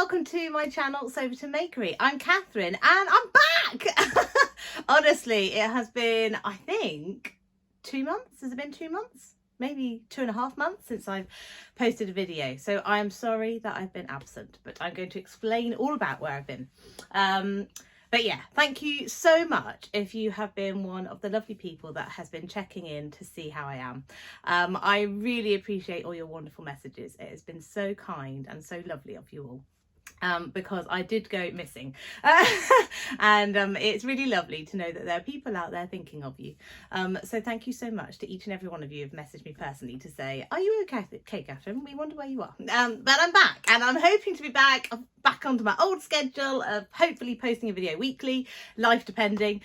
welcome to my channel, Soberton Makery. I'm Katherine and I'm back! Honestly, it has been, I think, 2 months. Has it been 2 months? Maybe 2.5 months since I've posted a video. So I am sorry that I've been absent, but I'm going to explain all about where I've been. But yeah, thank you so much if you have been one of the lovely people that has been checking in to see how I am. I really appreciate all your wonderful messages. It has been so kind and so lovely of you all. Because I did go missing and it's really lovely to know that there are people out there thinking of you. So thank you so much to each and every one of you who've messaged me personally to say, are you okay, Katherine? We wonder where you are. But I'm back and I'm hoping to be back onto my old schedule of hopefully posting a video weekly, life depending,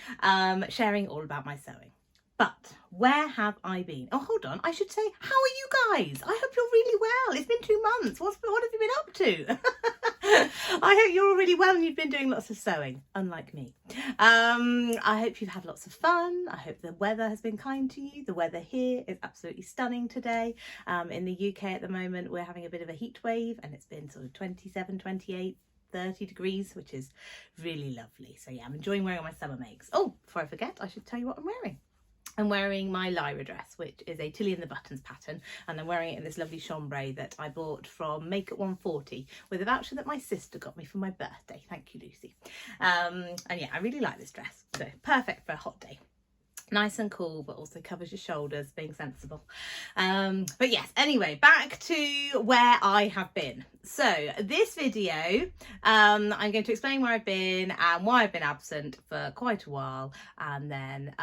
sharing all about my sewing. But where have I been? Oh, hold on. I should say, how are you guys? I hope you're really well. It's been 2 months. What have you been up to? I hope you're all really well and you've been doing lots of sewing, unlike me. I hope you've had lots of fun. I hope the weather has been kind to you. The weather here is absolutely stunning today. In the UK at the moment, we're having a bit of a heat wave and it's been sort of 27, 28, 30 degrees, which is really lovely. So yeah, I'm enjoying wearing my summer makes. Oh, before I forget, I should tell you what I'm wearing. I'm wearing my Lyra dress, which is a Tilly and the Buttons pattern, and I'm wearing it in this lovely chambray that I bought from Make at 140 with a voucher that my sister got me for my birthday. Thank you, Lucy. And yeah, I really like this dress, so perfect for a hot day. Nice and cool, but also covers your shoulders, being sensible. But yes, anyway, back to where I have been. So this video, I'm going to explain where I've been and why I've been absent for quite a while. And then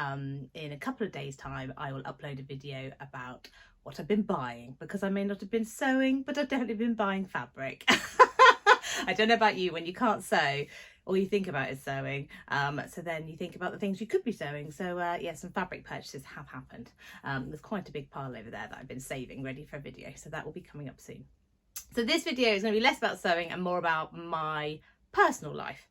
in a couple of days' time, I will upload a video about what I've been buying, because I may not have been sewing, but I've definitely been buying fabric. I don't know about you, when you can't sew, all you think about is sewing, so then you think about the things you could be sewing. So yeah, some fabric purchases have happened. There's quite a big pile over there that I've been saving ready for a video, so that will be coming up soon. So this video is going to be less about sewing and more about my personal life.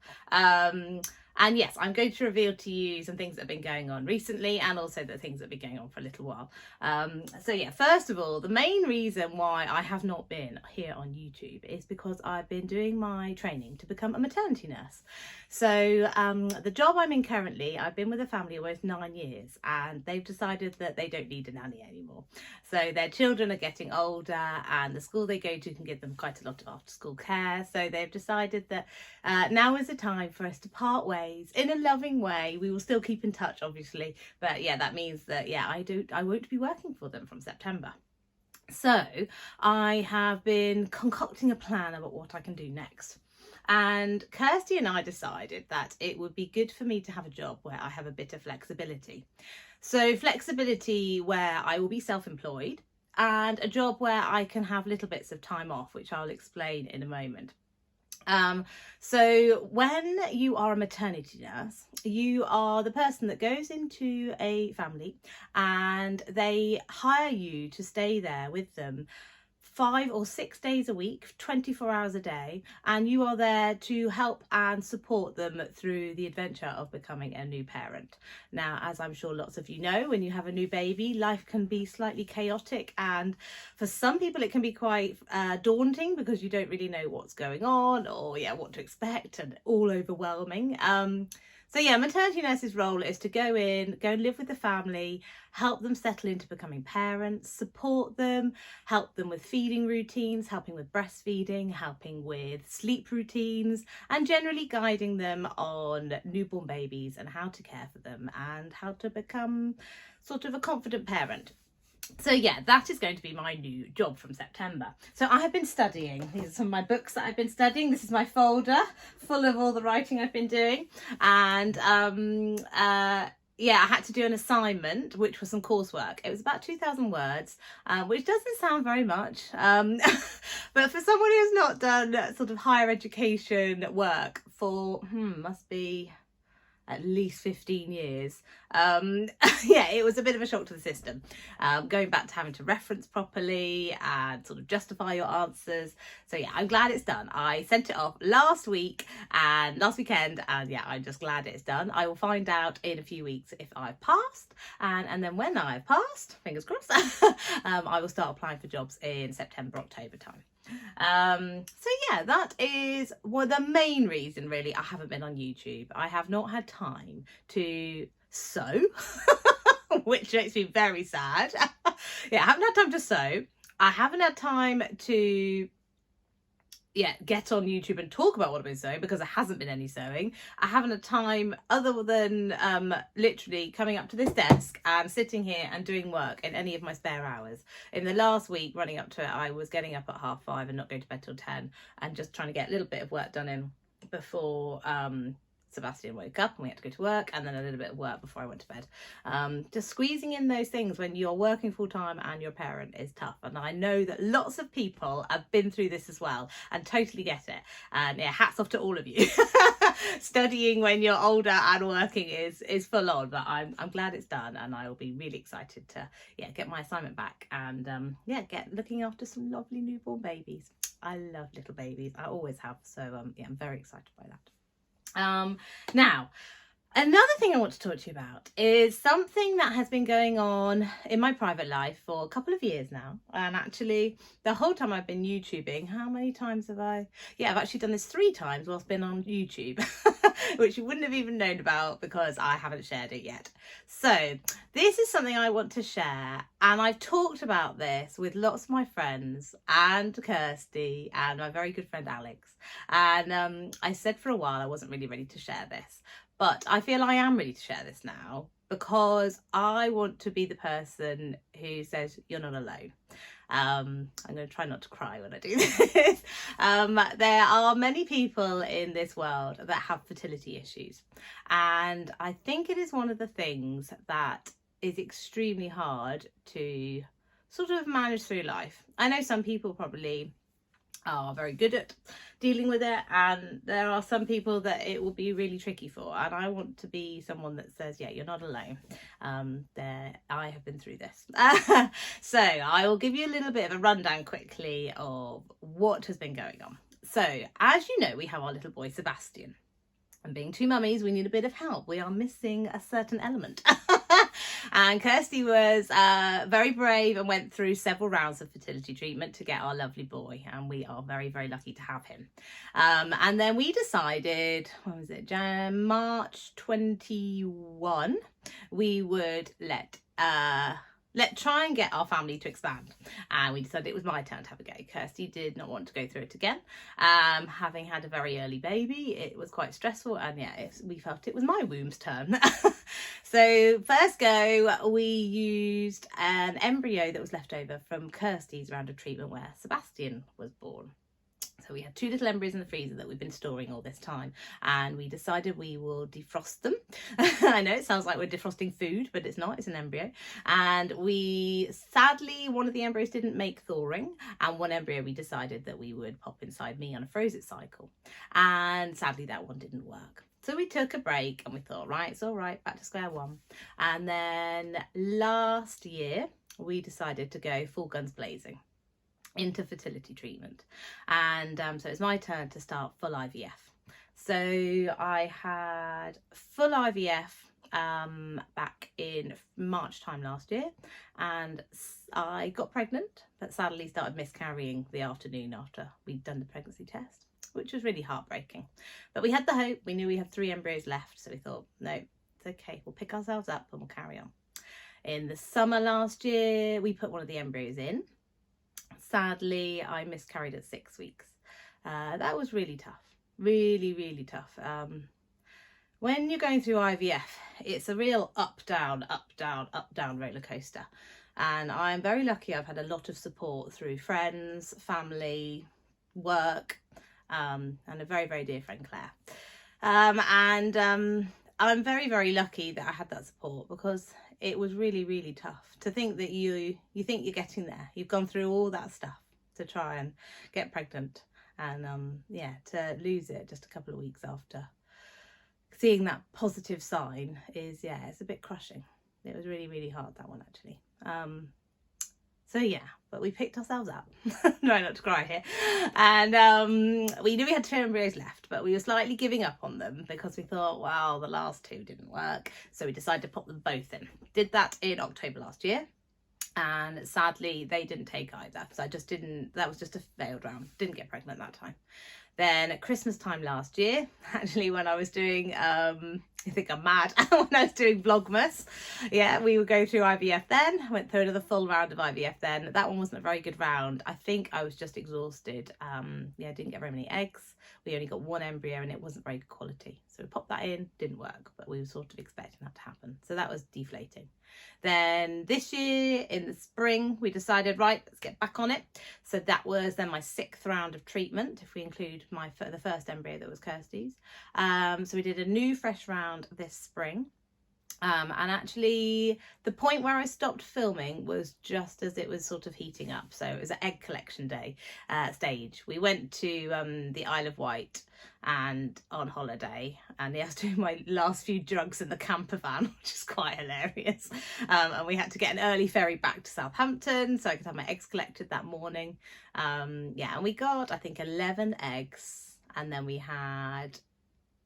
And yes, I'm going to reveal to you some things that have been going on recently and also the things that have been going on for a little while. So yeah, first of all, the main reason why I have not been here on YouTube is because I've been doing my training to become a maternity nurse. So the job I'm in currently, I've been with a family almost 9 years and they've decided that they don't need a nanny anymore. So their children are getting older and the school they go to can give them quite a lot of after school care. So they've decided that now is the time for us to part ways in a loving way. We will still keep in touch, obviously, but yeah, that means that yeah, I won't be working for them from September. So I have been concocting a plan about what I can do next. And Kirsti and I decided that it would be good for me to have a job where I have a bit of flexibility. So flexibility where I will be self-employed, and a job where I can have little bits of time off, which I'll explain in a moment. So when you are a maternity nurse, you are the person that goes into a family and they hire you to stay there with them 5 or 6 days a week, 24 hours a day, and you are there to help and support them through the adventure of becoming a new parent. Now, as I'm sure lots of you know, when you have a new baby, life can be slightly chaotic, and for some people it can be quite daunting because you don't really know what's going on or yeah, what to expect, and all overwhelming. So yeah, maternity nurse's role is to go and live with the family, help them settle into becoming parents, support them, help them with feeding routines, helping with breastfeeding, helping with sleep routines, and generally guiding them on newborn babies and how to care for them and how to become sort of a confident parent. So yeah, that is going to be my new job from September. So I have been studying. These are some of my books that I've been studying. This is my folder full of all the writing I've been doing. And yeah, I had to do an assignment, which was some coursework. It was about 2,000 words, which doesn't sound very much. But for someone who's not done sort of higher education work for, must be at least 15 years. Yeah, it was a bit of a shock to the system. Going back to having to reference properly and sort of justify your answers. So yeah, I'm glad it's done. I sent it off last weekend, and yeah, I'm just glad it's done. I will find out in a few weeks if I've passed, and then when I've passed, fingers crossed, I will start applying for jobs in September, October time. So yeah, that is the main reason really I haven't been on YouTube. I have not had time to sew, which makes me very sad. Yeah, I haven't had time to sew. I haven't had time to get on YouTube and talk about what I've been sewing because there hasn't been any sewing. I haven't had time other than literally coming up to this desk and sitting here and doing work in any of my spare hours. In the last week running up to it, I was getting up at 5:30 and not going to bed till 10 and just trying to get a little bit of work done in before Sebastian woke up and we had to go to work, and then a little bit of work before I went to bed. Just squeezing in those things when you're working full time and you're a parent is tough, and I know that lots of people have been through this as well and totally get it. And yeah, hats off to all of you. Studying when you're older and working is full on, but I'm glad it's done, and I will be really excited to get my assignment back and get looking after some lovely newborn babies. I love little babies, I always have, so I'm very excited by that. Now, another thing I want to talk to you about is something that has been going on in my private life for a couple of years now. And actually, the whole time I've been YouTubing, how many times have I? Yeah, I've actually done this 3 times whilst been on YouTube, which you wouldn't have even known about because I haven't shared it yet. So this is something I want to share, and I've talked about this with lots of my friends and Kirsti and my very good friend Alex. And I said for a while I wasn't really ready to share this, but I feel I am ready to share this now because I want to be the person who says you're not alone. I'm going to try not to cry when I do this. There are many people in this world that have fertility issues, and I think it is one of the things that is extremely hard to sort of manage through life. I know some people probably are very good at dealing with it, and there are some people that it will be really tricky for, and I want to be someone that says you're not alone. I have been through this. So I will give you a little bit of a rundown quickly of what has been going on. So as you know, we have our little boy Sebastian, and being 2 mummies, we need a bit of help. We are missing a certain element. And Kirsti was very brave and went through several rounds of fertility treatment to get our lovely boy, and we are very, very lucky to have him. And then we decided, when was it, March 21, we would try and get our family to expand, and we decided it was my turn to have a go. Kirsti did not want to go through it again. Having had a very early baby, it was quite stressful, and we felt it was my womb's turn. So first go, we used an embryo that was left over from Kirsti's round of treatment where Sebastian was born. So we had 2 little embryos in the freezer that we've been storing all this time, and we decided we will defrost them. I know it sounds like we're defrosting food, but it's not, it's an embryo. And sadly, one of the embryos didn't make thawing, and one embryo we decided that we would pop inside me on a frozen cycle. And sadly, that one didn't work. So we took a break and we thought, right, it's all right, back to square one. And then last year, we decided to go full guns blazing into fertility treatment, and so it's my turn to start full IVF. So I had full IVF back in March time last year, and I got pregnant, but sadly started miscarrying the afternoon after we'd done the pregnancy test, which was really heartbreaking. But we had the hope, we knew we had 3 embryos left, so we thought, no, it's okay, we'll pick ourselves up and we'll carry on. In the summer last year, we put one of the embryos in. Sadly, I miscarried at 6 weeks. That was really tough, really, really tough. When you're going through IVF, it's a real up, down, roller coaster. And I'm very lucky I've had a lot of support through friends, family, work, and a very, very dear friend, Claire. I'm very, very lucky that I had that support, because it was really, really tough to think that you think you're getting there. You've gone through all that stuff to try and get pregnant, and to lose it just a couple of weeks after seeing that positive sign is, it's a bit crushing. It was really, really hard, that one, actually. But we picked ourselves up. Try not to cry here. And we knew we had 2 embryos left, but we were slightly giving up on them because we thought, well, the last 2 didn't work. So we decided to pop them both in. Did that in October last year. And sadly they didn't take either, so that was just a failed round. Didn't get pregnant that time. Then at Christmas time last year, actually when I was doing, I think I'm mad, when I was doing Vlogmas, yeah, we would go through IVF then. Went through another full round of IVF then. That one wasn't a very good round. I think I was just exhausted. Yeah, I didn't get very many eggs. We only got one embryo and it wasn't very good quality. So we popped that in, didn't work, but we were sort of expecting that to happen. So that was deflating. Then this year in the spring, we decided, right, let's get back on it. So that was then my 6th round of treatment, if we include the first embryo that was Kirsti's. So we did a new fresh round this spring. And actually the point where I stopped filming was just as it was sort of heating up. So it was an egg collection day stage. We went to the Isle of Wight and on holiday, and I was doing my last few drugs in the camper van, which is quite hilarious. And we had to get an early ferry back to Southampton so I could have my eggs collected that morning. Yeah, and we got, I think, 11 eggs, and then we had,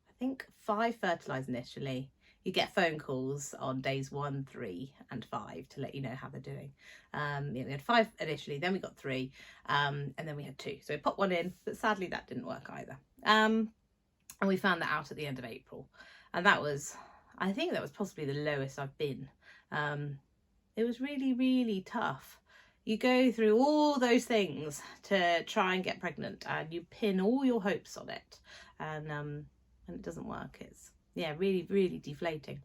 I think, 5 fertilised initially. You get phone calls on days 1, 3 and 5 to let you know how they're doing. Yeah, we had 5 initially, then we got 3, and then we had 2. So we put 1 in, but sadly that didn't work either. And we found that out at the end of April. And that was, I think that was possibly the lowest I've been. It was really, really tough. You go through all those things to try and get pregnant, and you pin all your hopes on it, and it doesn't work. It's, yeah, really, really deflating.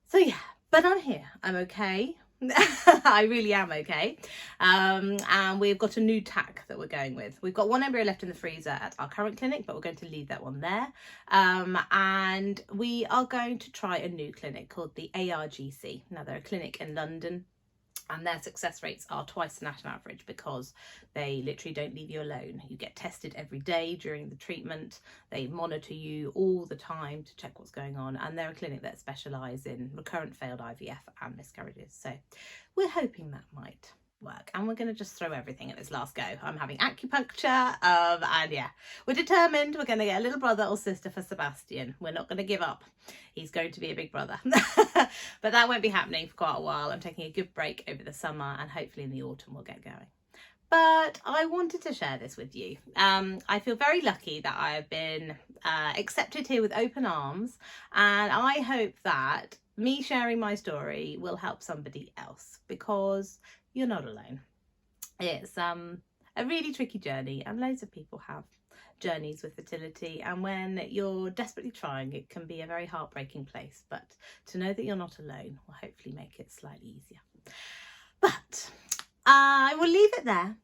So yeah, but I'm here. I'm okay. I really am okay. And we've got a new tack that we're going with. We've got 1 embryo left in the freezer at our current clinic, but we're going to leave that one there. And we are going to try a new clinic called the ARGC. Now, they're a clinic in London, and their success rates are twice the national average because they literally don't leave you alone. You get tested every day during the treatment. They monitor you all the time to check what's going on. And they're a clinic that specialise in recurrent failed IVF and miscarriages. So we're hoping that might work. And we're going to just throw everything at this last go. I'm having acupuncture. And yeah, we're determined we're going to get a little brother or sister for Sebastian. We're not going to give up. He's going to be a big brother. But that won't be happening for quite a while. I'm taking a good break over the summer, and hopefully in the autumn we'll get going. But I wanted to share this with you. I feel very lucky that I have been accepted here with open arms, and I hope that me sharing my story will help somebody else, because you're not alone. It's a really tricky journey, and loads of people have journeys with fertility, and when you're desperately trying, it can be a very heartbreaking place, but to know that you're not alone will hopefully make it slightly easier. But I will leave it there.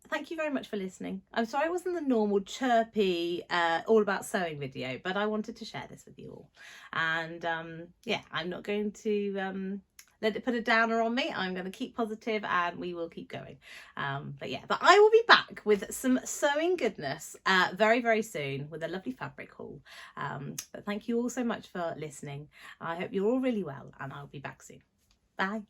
Thank you very much for listening. I'm sorry it wasn't the normal chirpy all about sewing video, but I wanted to share this with you all. And yeah, I'm not going to let it put a downer on me. I'm going to keep positive, and we will keep going. But yeah, but I will be back with some sewing goodness very, very soon with a lovely fabric haul. But thank you all so much for listening. I hope you're all really well, and I'll be back soon. Bye.